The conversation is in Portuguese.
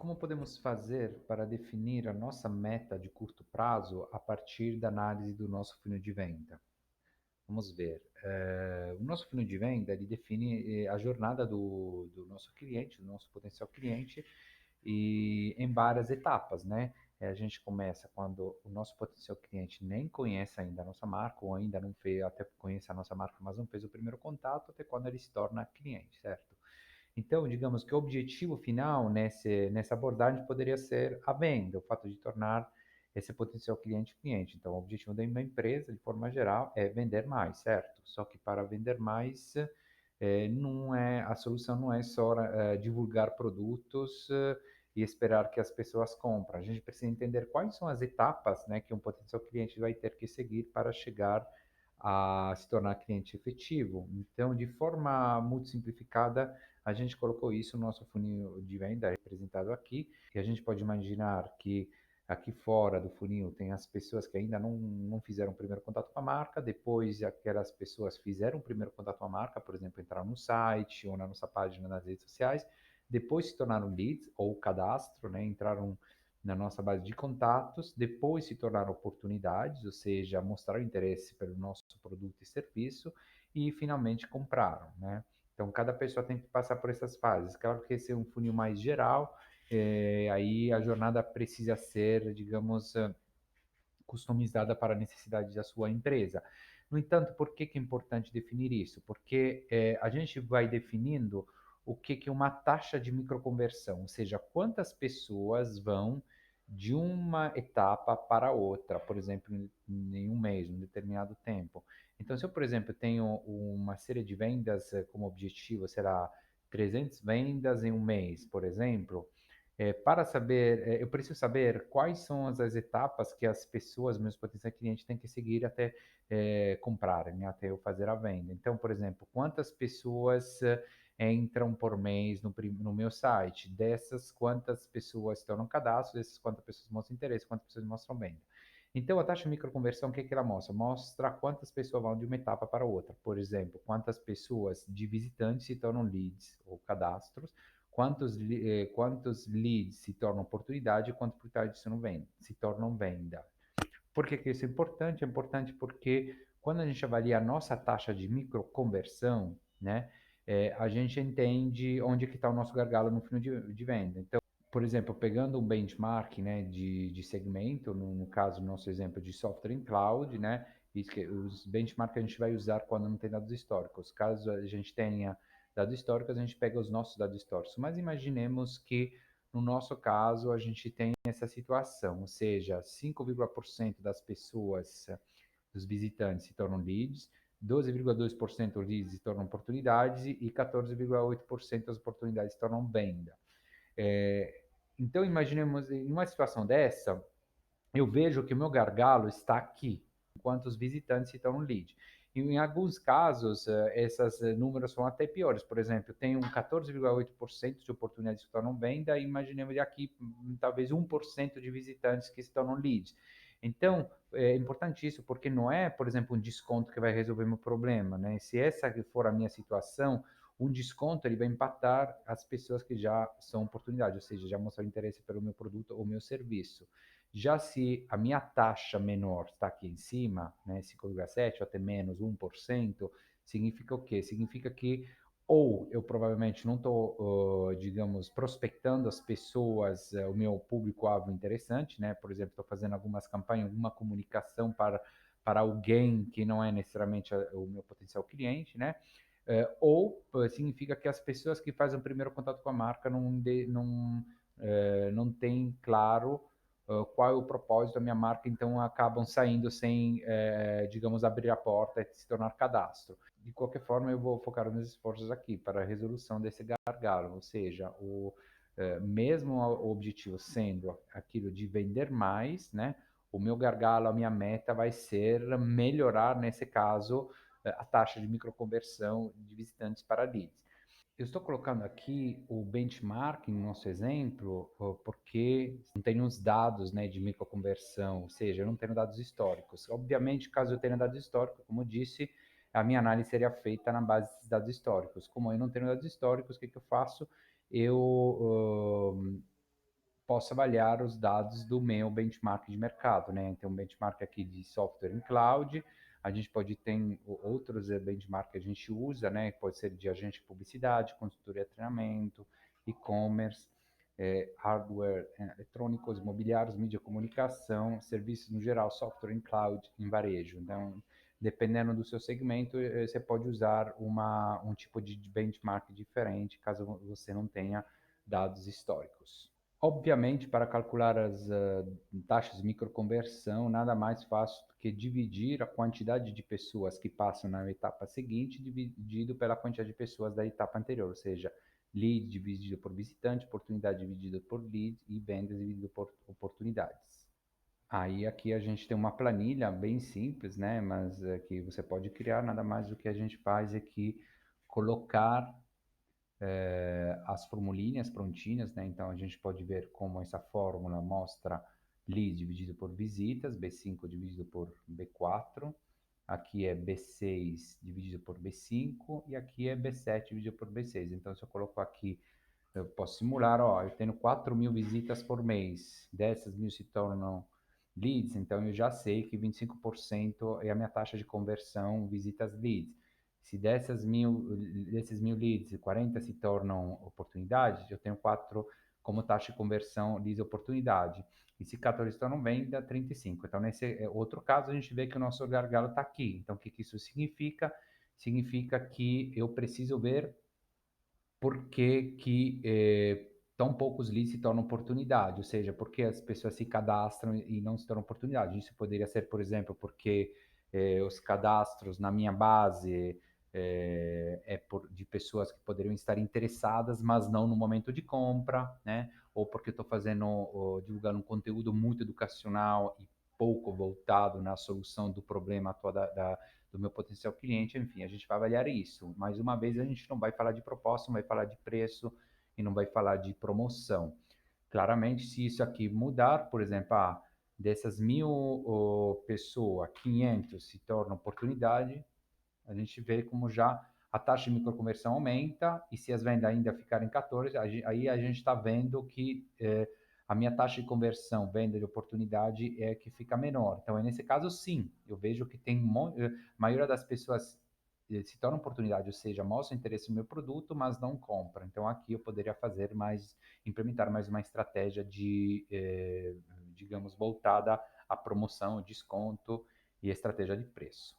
Como podemos fazer para definir a nossa meta de curto prazo a partir da análise do nosso funil de venda? Vamos ver. O nosso funil de venda ele define a jornada do nosso cliente, do nosso potencial cliente, e em várias etapas, né? A gente começa quando o nosso potencial cliente nem conhece ainda a nossa marca, ou ainda não fez, até conhece a nossa marca, mas não fez o primeiro contato, até quando ele se torna cliente, certo? Então, digamos que o objetivo final nessa abordagem poderia ser a venda, o fato de tornar esse potencial cliente cliente. Então, o objetivo da uma empresa, de forma geral, é vender mais, certo? Só que para vender mais, não é, a solução não é só divulgar produtos e esperar que as pessoas comprem. A gente precisa entender quais são as etapas, né, que um potencial cliente vai ter que seguir para chegar a se tornar cliente efetivo. Então, de forma muito simplificada, a gente colocou isso no nosso funil de venda representado aqui, e a gente pode imaginar que aqui fora do funil tem as pessoas que ainda não fizeram o primeiro contato com a marca, depois aquelas pessoas fizeram o primeiro contato com a marca, por exemplo, entraram no site ou na nossa página nas redes sociais, depois se tornaram leads ou cadastro, né, entraram na nossa base de contatos, depois se tornaram oportunidades, ou seja, mostraram interesse pelo nosso produto e serviço, e finalmente compraram, né? Então, cada pessoa tem que passar por essas fases. Claro que esse é um funil mais geral, aí a jornada precisa ser, digamos, customizada para a necessidade da sua empresa. No entanto, por que é importante definir isso? Porque a gente vai definindo o que é uma taxa de microconversão, ou seja, quantas pessoas vão de uma etapa para outra, por exemplo, em um mês, em um determinado tempo. Então, se eu, por exemplo, tenho uma série de vendas como objetivo, será 300 vendas em um mês, por exemplo, para saber, eu preciso saber quais são as etapas que as pessoas, meus potenciais clientes, têm que seguir até comprarem, né, até eu fazer a venda. Então, por exemplo, quantas pessoas entram por mês no meu site? Dessas, quantas pessoas estão no cadastro? Dessas, quantas pessoas mostram interesse? Quantas pessoas mostram venda? Então, a taxa de microconversão, o que ela mostra? Mostra quantas pessoas vão de uma etapa para outra. Por exemplo, quantas pessoas de visitantes se tornam leads ou cadastros, quantos leads se tornam oportunidade e quantas oportunidades se tornam venda. Por que que isso é importante? É importante porque quando a gente avalia a nossa taxa de microconversão, né, a gente entende onde que está o nosso gargalo no final de venda. Então, por exemplo, pegando um benchmark, né, de segmento, no caso, nosso exemplo de software em cloud, né, os benchmarks que a gente vai usar quando não tem dados históricos. Caso a gente tenha dados históricos, a gente pega os nossos dados históricos. Mas imaginemos que, no nosso caso, a gente tem essa situação, ou seja, 5,% das pessoas, dos visitantes se tornam leads, 12,2% leads se tornam oportunidades e 14,8% das oportunidades se tornam venda. É, então, imaginemos, em uma situação dessa, eu vejo que o meu gargalo está aqui, enquanto os visitantes se tornam lead. E em alguns casos, esses números são até piores. Por exemplo, tem um 14,8% de oportunidades que se tornam venda, e imaginemos aqui talvez 1% de visitantes que se tornam leads. Então, é importante isso, porque não é, por exemplo, um desconto que vai resolver meu problema, né? Se essa for a minha situação, um desconto ele vai impactar as pessoas que já são oportunidade, ou seja, já mostraram interesse pelo meu produto ou meu serviço. Já se a minha taxa menor está aqui em cima, né, 5,7 ou até menos 1%, significa o quê? Significa que ou eu provavelmente não estou, digamos, prospectando as pessoas, o meu público-alvo interessante, né? Por exemplo, estou fazendo algumas campanhas, alguma comunicação para alguém que não é necessariamente o meu potencial cliente, né? Ou significa que as pessoas que fazem o primeiro contato com a marca não têm claro qual é o propósito da minha marca, então acabam saindo sem, digamos, abrir a porta e se tornar cadastro. De qualquer forma, eu vou focar os meus esforços aqui para a resolução desse gargalo, ou seja, mesmo o objetivo sendo aquilo de vender mais, né, o meu gargalo, a minha meta vai ser melhorar, nesse caso, a taxa de microconversão de visitantes para leads. Eu estou colocando aqui o benchmark no nosso exemplo, porque não tenho os dados, né, de microconversão, ou seja, eu não tenho dados históricos. Obviamente, caso eu tenha dados históricos, como eu disse, a minha análise seria feita na base desses dados históricos. Como eu não tenho dados históricos, o que que eu faço? Eu posso avaliar os dados do meu benchmark de mercado, né? Tem um benchmark aqui de software em cloud, a gente pode ter outros benchmark que a gente usa, né? Pode ser de agente de publicidade, consultoria de treinamento, e-commerce, hardware, eletrônicos, imobiliários, mídia e comunicação, serviços no geral, software em cloud, em varejo. Então, dependendo do seu segmento, você pode usar um tipo de benchmark diferente, caso você não tenha dados históricos. Obviamente, para calcular as taxas de microconversão, nada mais fácil do que dividir a quantidade de pessoas que passam na etapa seguinte dividido pela quantidade de pessoas da etapa anterior, ou seja, lead dividido por visitante, oportunidade dividido por lead e vendas dividido por oportunidades. Aí aqui a gente tem uma planilha bem simples, né? Mas que você pode criar, nada mais do que a gente faz aqui, colocar as formulinhas prontinhas, né? Então a gente pode ver como essa fórmula mostra lead dividido por visitas, B5 dividido por B4, aqui é B6 dividido por B5 e aqui é B7 dividido por B6. Então se eu coloco aqui, eu posso simular, ó, eu tenho 4.000 visitas por mês, dessas 1.000 se tornam leads, então eu já sei que 25% é a minha taxa de conversão visitas leads. Se desses 1.000 leads, 40 se tornam oportunidades, eu tenho 4 como taxa de conversão leads oportunidade. E se 14 se tornam venda, 35. Então, nesse outro caso, a gente vê que o nosso gargalo está aqui. Então, o que isso significa? Significa que eu preciso ver por que que tão poucos leads se tornam oportunidade, ou seja, por que as pessoas se cadastram e não se tornam oportunidade. Isso poderia ser, por exemplo, porque os cadastros na minha base de pessoas que poderiam estar interessadas, mas não no momento de compra, né? Ou porque estou divulgando um conteúdo muito educacional e pouco voltado na solução do problema atual do meu potencial cliente, enfim, a gente vai avaliar isso. Mais uma vez, a gente não vai falar de proposta, não vai falar de preço e não vai falar de promoção. Claramente, se isso aqui mudar, por exemplo, dessas 1.000 pessoas, 500 se torna oportunidade, a gente vê como já a taxa de microconversão aumenta e se as vendas ainda ficarem 14, aí a gente está vendo que a minha taxa de conversão, venda de oportunidade é que fica menor. Então, nesse caso, sim, eu vejo que tem a maioria das pessoas se torna oportunidade, ou seja, mostra interesse no meu produto, mas não compra. Então, aqui eu poderia fazer mais, implementar mais uma estratégia digamos, voltada à promoção, desconto e estratégia de preço.